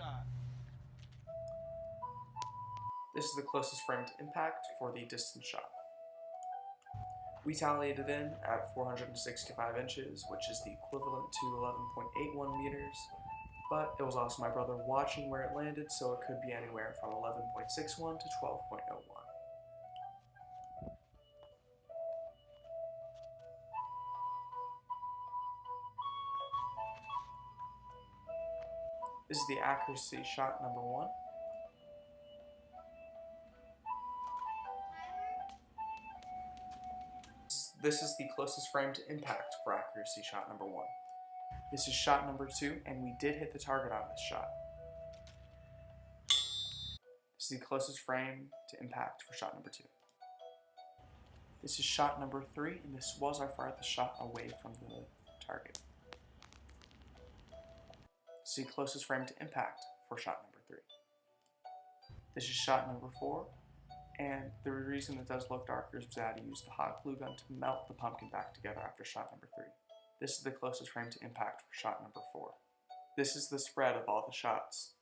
shot. This is the closest frame to impact for the distance shot. We tallied it in at 465 inches, which is the equivalent to 11.81 meters, but it was also my brother watching where it landed, so it could be anywhere from 11.61 to 12.01. This is the accuracy shot number 1. This is the closest frame to impact for accuracy shot number 1. This is shot number 2, and we did hit the target on this shot. This is the closest frame to impact for shot number 2. This is shot number 3, and this was our farthest shot away from the target. This is the closest frame to impact for shot number 3. This is shot number 4, and the reason it does look darker is because I had to use the hot glue gun to melt the pumpkin back together after shot number 3. This is the closest frame to impact for shot number 4. This is the spread of all the shots.